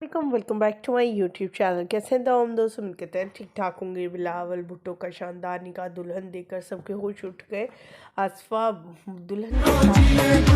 Welcome back to my YouTube channel. कैसे हैं तमाम दोस्त? उम्मीद करते हैं ठीक ठाक होंगे। बिलावल भुट्टो का शानदार निकाह दुल्हन देखकर सबके होश उठ गए। आसफा दुल्हन के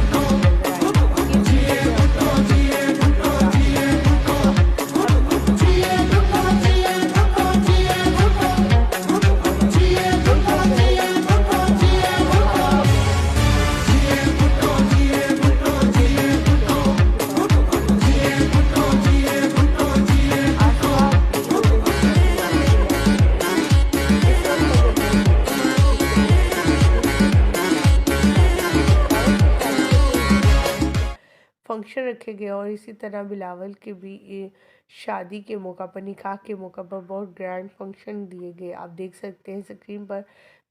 फंक्शन रखे गए और इसी तरह बिलावल के भी शादी के मौका पर, निकाह के मौका पर बहुत ग्रैंड फंक्शन दिए गए। आप देख सकते हैं स्क्रीन पर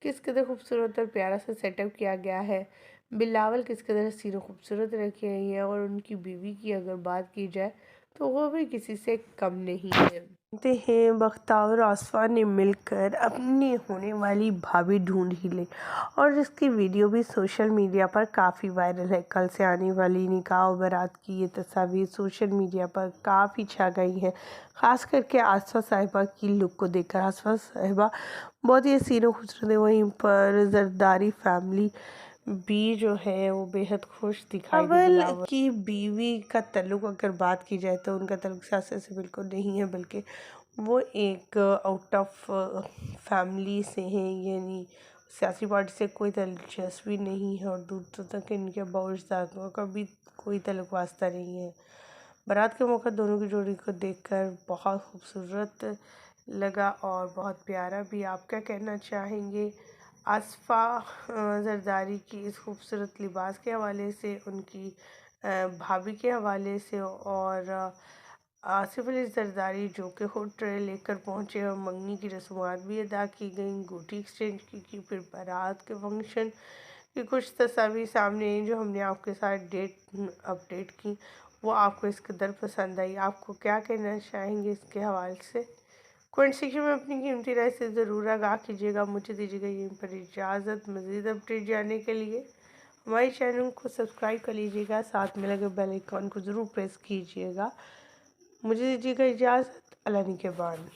किस कदर खूबसूरत और प्यारा सा सेटअप किया गया है। बिलावल किस कदर हसीन खूबसूरत रखी गई है और उनकी बीवी की अगर बात की जाए तो वो भी किसी से कम नहीं है। कहते हैं बख्तावर और आसफा ने मिलकर अपनी होने वाली भाभी ढूंढ ही ली और इसकी वीडियो भी सोशल मीडिया पर काफ़ी वायरल है। कल से आने वाली निकाह और बारात की ये तस्वीर सोशल मीडिया पर काफ़ी छा गई हैं। ख़ास करके आसफा साहिबा की लुक को देखकर आसफा साहिबा बहुत ही हसीन और खूबसूरत है। वहीं पर जरदारी फैमिली भी जो है वो बेहद खुश दिखाई दे। बिलावल की बीवी का तल्लुक अगर बात की जाए तो उनका तल्लुक सियासत से बिल्कुल नहीं है, बल्कि वो एक आउट ऑफ फैमिली से हैं, यानी सियासी पार्टी से कोई दिलचस्पी नहीं है और दूर तक इनके बाउजदादों का भी कोई तल्लुक वास्ता नहीं है। बारात के मौका दोनों की जोड़ी को देखकर बहुत खूबसूरत लगा और बहुत प्यारा भी। आप क्या कहना चाहेंगे आसफा जरदारी की इस खूबसूरत लिबास के हवाले से, उनकी भाभी के हवाले से, और आसिफ अली जरदारी जो कि होट लेकर पहुंचे और मंगनी की रस्मात भी अदा की गई, अंगूठी एक्सचेंज की फिर बारात के फंक्शन की कुछ तस्वीर सामने आई जो हमने आपके साथ अपडेट की। वो आपको इस कदर पसंद आई। आपको क्या कहना चाहेंगे इसके हवाले से? कमेंट सेक्शन में अपनी कीमती राय से ज़रूर आगाह कीजिएगा। मुझे दीजिएगा यहीं पर इजाज़त। मज़ीद अपडेट जानने के लिए हमारे चैनल को सब्सक्राइब कर लीजिएगा, साथ में लगे बेल आइकॉन को ज़रूर प्रेस कीजिएगा। मुझे दीजिएगा इजाज़त। अल्लाह निगहबान।